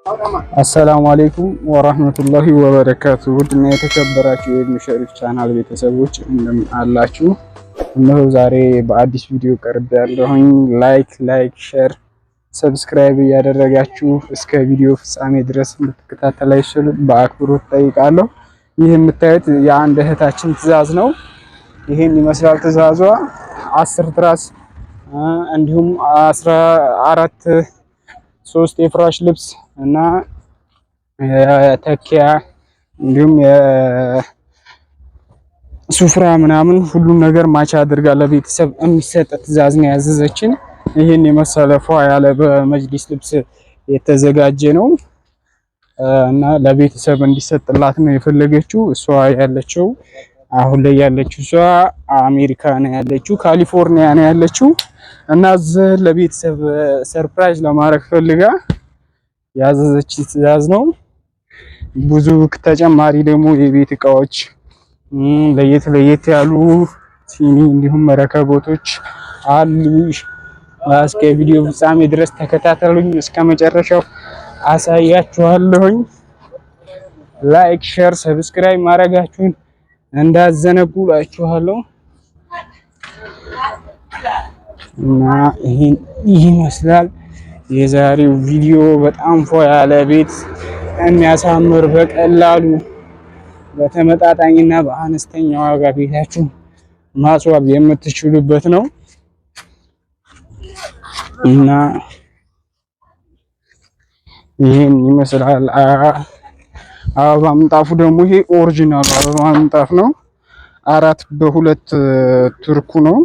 አሰላሙ አለይኩም ወራህመቱላሂ ወበረካቱ። ውድና የተከበራችሁ የኢብኑ ሸሪፍ ቻናል ቤተሰቦች እንደምን አላችሁ? እነሆ ዛሬ በአዲስ ቪዲዮ ቀርብ ያለሁኝ። ላይክ ሼር ሰብስክራይብ እያደረጋችሁ እስከ ቪዲዮ ፍጻሜ ድረስ እንድትከታተሉ በአክብሮት ጠይቃለሁ። ይህ የምታዩት የአንድ እህታችን ትዕዛዝ ነው። ይሄን ይመስላል ትዕዛዟ 10 ትራስ እንዲሁም 14 3 የፍራሽ ልብስ እና ተኪያ እንዲሁም የሱፍራ ምናምን ሁሉም ነገር ማቻ አድርጋ ለቤተሰብ የሚሰጥ ትዕዛዝ ነው ያዘዘችን። ይሄን የመሰለ ፏ ያለ በመጅሊስ ልብስ የተዘጋጀ ነው እና ለቤተሰብ እንዲሰጥላት ነው የፈለገችው። እሷ ያለችው አሁን ላይ ያለችው እሷ አሜሪካ ነው ያለችው፣ ካሊፎርኒያ ነው ያለችው እና እዚህ ለቤተሰብ ሰርፕራይዝ ለማድረግ ፈልጋ ያዘዘች ትዕዛዝ ነው። ብዙ ተጨማሪ ደግሞ የቤት እቃዎች ለየት ያሉ ሲኒ እንዲሁም ረከቦቶች አሉ። እስከ ቪዲዮ ፍጻሜ ድረስ ተከታተሉኝ፣ እስከ መጨረሻው አሳያችኋለሁኝ። ላይክ ሼር ሰብስክራይብ ማድረጋችሁን እንዳዘነጉ እላችኋለሁ እና ይሄን ይመስላል የዛሬው ቪዲዮ። በጣም ፎ ያለ ቤት የሚያሳምር በቀላሉ በተመጣጣኝና በአነስተኛ ዋጋ ቤታችሁን ማስዋብ የምትችሉበት ነው እና ይሄን ይመስላል። አበባ ምንጣፉ ደግሞ ይሄ ኦሪጂናል አበባ ምንጣፍ ነው። 4x2 ቱርኩ ነው።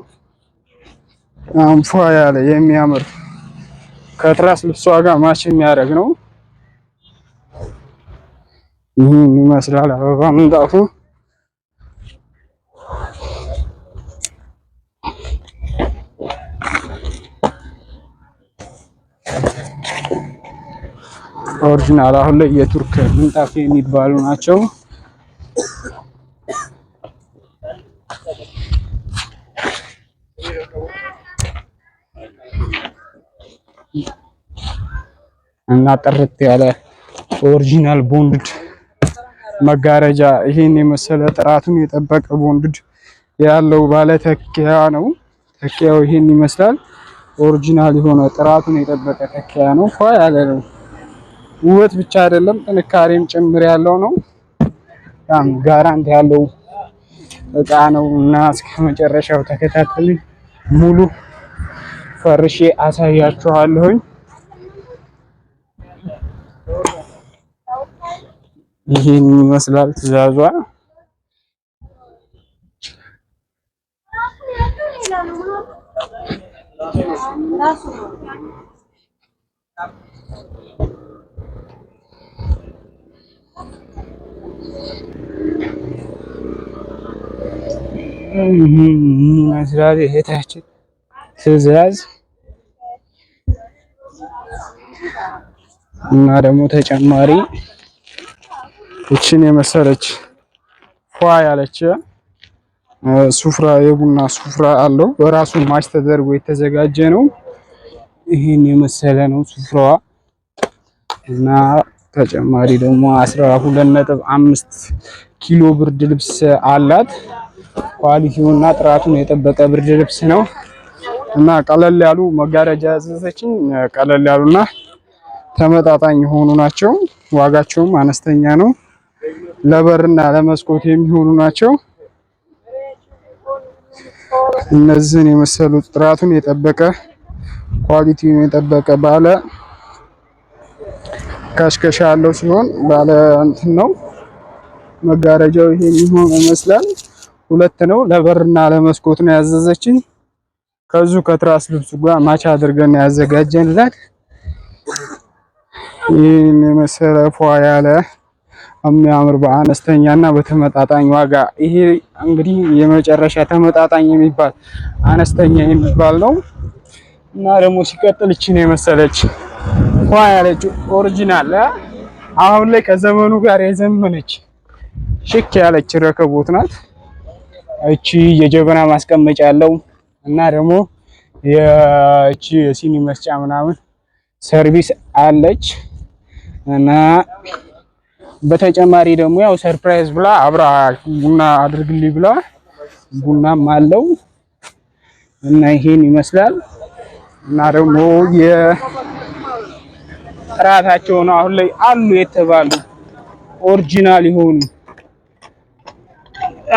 አንፏ ያለ የሚያምር ከትራስ ልብሷ ጋር ማች የሚያደርግ ነው። ይሄን ይመስላል አበባ ምንጣፉ። ኦሪጂናል አሁን ላይ የቱርክ ምንጣፍ የሚባሉ ናቸው። እና ጥርት ያለ ኦሪጂናል ቦንድድ መጋረጃ ይሄን የመሰለ ጥራቱን የጠበቀ ቦንድድ ያለው ባለ ተኪያ ነው። ተኪያው ይሄን ይመስላል። ኦሪጂናል የሆነ ጥራቱን የጠበቀ ተኪያ ነው። ፏ ያለ ነው። ውበት ብቻ አይደለም ጥንካሬም ጭምር ያለው ነው። በጣም ጋራንት ያለው እቃ ነው እና እስከ መጨረሻው ተከታተሉኝ። ሙሉ ፈርሼ አሳያችኋለሁኝ። ይሄን ይመስላል ትዕዛዟ። ይመስላል የእህታችን ትዕዛዝ እና ደግሞ ተጨማሪ እቺን የመሰለች ፏ ያለች ሱፍራ የቡና ሱፍራ አለው። በራሱ ማች ተደርጎ የተዘጋጀ ነው። ይሄን የመሰለ ነው ሱፍራዋ እና ተጨማሪ ደግሞ 12.5 ኪሎ ብርድ ልብስ አላት። ኳሊቲውና ጥራቱን የጠበቀ ብርድ ልብስ ነው እና ቀለል ያሉ መጋረጃ ያዘዘችኝ ቀለል ያሉና ተመጣጣኝ የሆኑ ናቸው። ዋጋቸውም አነስተኛ ነው። ለበርና ለመስኮት የሚሆኑ ናቸው። እነዚህን የመሰሉ ጥራቱን የጠበቀ ኳሊቲውን የጠበቀ ባለ ካሽከሻ ያለው ሲሆን ባለ እንትን ነው። መጋረጃው ይሄን ይመስላል። 2 ነው። ለበርና ለመስኮት ነው ያዘዘችኝ። ከዙ ከትራስ ልብሱ ጋር ማች አድርገን ያዘጋጀንላት። ይሄን የመሰለ ፏ ያለ የሚያምር በአነስተኛና በተመጣጣኝ ዋጋ። ይሄ እንግዲህ የመጨረሻ ተመጣጣኝ የሚባል አነስተኛ የሚባል ነው እና ደግሞ ሲቀጥል እቺ ነው የመሰለች ፏ ያለች ኦሪጂናል አሁን ላይ ከዘመኑ ጋር የዘመነች ሽክ ያለች ረከቦት ናት። እቺ የጀበና ማስቀመጫ ያለው እና ደግሞ የቺ የሲኒ መስጫ ምናምን ሰርቪስ አለች እና በተጨማሪ ደግሞ ያው ሰርፕራይዝ ብላ አብራ ቡና አድርግልኝ ብላ ቡናም አለው እና ይሄን ይመስላል። እና ደግሞ የጥራታቸው ነው አሁን ላይ አሉ የተባሉ ኦሪጂናል የሆኑ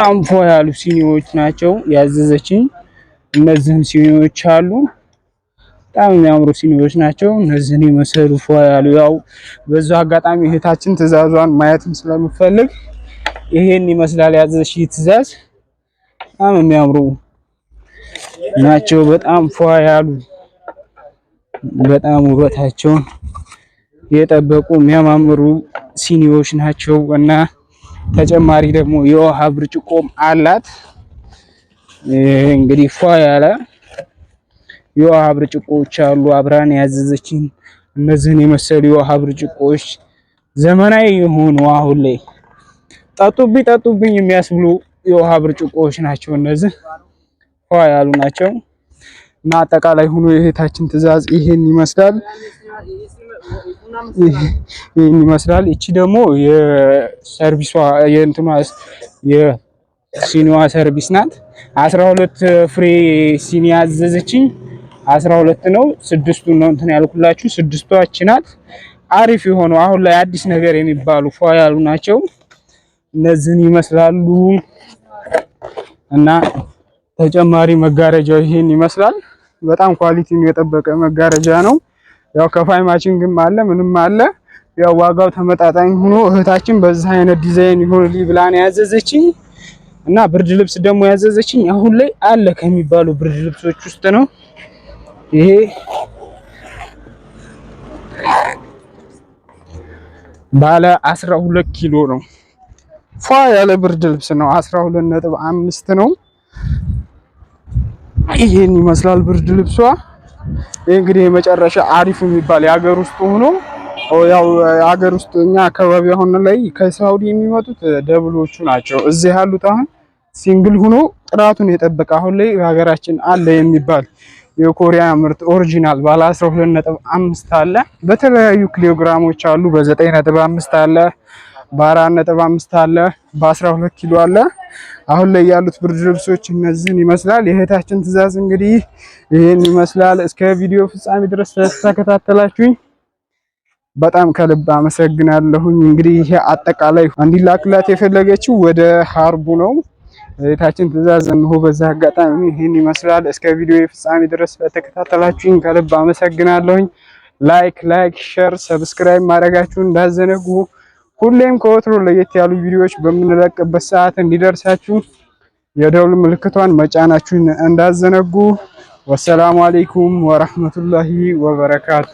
አንፎ ያሉ ሲኒዎች ናቸው ያዘዘችኝ። እነዚህም ሲኒዎች አሉ በጣም የሚያምሩ ሲኒዎች ናቸው። እነዚህን የመሰሉ ፏ ያሉ ያው በዛው አጋጣሚ እህታችን ትዕዛዟን ማየትም ስለምፈልግ ይሄን ይመስላል ያዘዘችኝ ትዕዛዝ። በጣም የሚያምሩ ናቸው። በጣም ፏ ያሉ በጣም ውበታቸውን የጠበቁ የሚያማምሩ ሲኒዎች ናቸው። እና ተጨማሪ ደግሞ የውሃ ብርጭቆም አላት። እንግዲህ ፏ ያለ የውሃ ብርጭቆዎች አሉ አብራን ያዘዘችኝ። እነዚህን የመሰሉ የውሃ ብርጭቆዎች ዘመናዊ የሆኑ አሁን ላይ ጠጡብኝ የሚያስብሉ የውሃ ብርጭቆዎች ናቸው። እነዚህ ፏ ያሉ ናቸው። እና አጠቃላይ ሆኖ የእህታችን ትዕዛዝ ይሄን ይመስላል። እቺ ደግሞ የሰርቪሷ የሲኒዋ ሰርቪስ ናት። 12 ፍሬ ሲኒ ያዘዘችኝ 12 ነው። 6ቱን ነው እንትን ያልኩላችሁ። 6ቷ ናት። አሪፍ የሆኑ አሁን ላይ አዲስ ነገር የሚባሉ ፏ ያሉ ናቸው። እነዚህን ይመስላሉ። እና ተጨማሪ መጋረጃው ይሄን ይመስላል። በጣም ኳሊቲውን የጠበቀ መጋረጃ ነው። ያው ከፋይ ማቺንግም አለ ምንም አለ። ያው ዋጋው ተመጣጣኝ ሆኖ እህታችን በዚህ አይነት ዲዛይን ይሆንልኝ ብላ ነው ያዘዘችኝ። እና ብርድ ልብስ ደግሞ ያዘዘችኝ አሁን ላይ አለ ከሚባሉ ብርድ ልብሶች ውስጥ ነው። ይሄ ባለ 12 ኪሎ ነው። ፏ ያለ ብርድ ልብስ ነው። 12.5 ነው። ይሄን ይመስላል ብርድ ልብሷ። ይሄ እንግዲህ የመጨረሻ አሪፍ የሚባል የሀገር ውስጥ ሆኖ ያው የሀገር ውስጥ እኛ አካባቢ አሁን ላይ ከሳውዲ የሚመጡት ደብሎቹ ናቸው። እዚህ ያሉት አሁን ሲንግል ሆኖ ጥራቱን የጠበቀ አሁን ላይ ሀገራችን አለ የሚባል የኮሪያ ምርት ኦሪጂናል ባለ 12.5 አለ። በተለያዩ ኪሎግራሞች አሉ። በ9.5 አለ፣ በ4.5 አለ፣ በ12 ኪሎ አለ። አሁን ላይ ያሉት ብርድ ልብሶች እነዚህን ይመስላል። የእህታችን ትዕዛዝ እንግዲህ ይሄን ይመስላል። እስከ ቪዲዮ ፍጻሜ ድረስ ተከታተላችሁኝ በጣም ከልብ አመሰግናለሁኝ። እንግዲህ ይሄ አጠቃላይ እንዲላክላት የፈለገችው ወደ ሀርቡ ነው። እህታችን ትዕዛዝ እንሆ በዛ አጋጣሚ ይሄን ይመስላል። እስከ ቪዲዮ ፍጻሜ ድረስ ተከታተላችሁኝ ከልብ አመሰግናለሁኝ። ላይክ፣ ሼር፣ ሰብስክራይብ ማድረጋችሁን እንዳዘነጉ። ሁሌም ከወትሮ ለየት ያሉ ቪዲዮዎች በምንለቅበት ሰዓት እንዲደርሳችሁ የደውል ምልክቷን መጫናችሁን እንዳዘነጉ። ወሰላሙ አለይኩም ወራህመቱላሂ ወበረካቱ።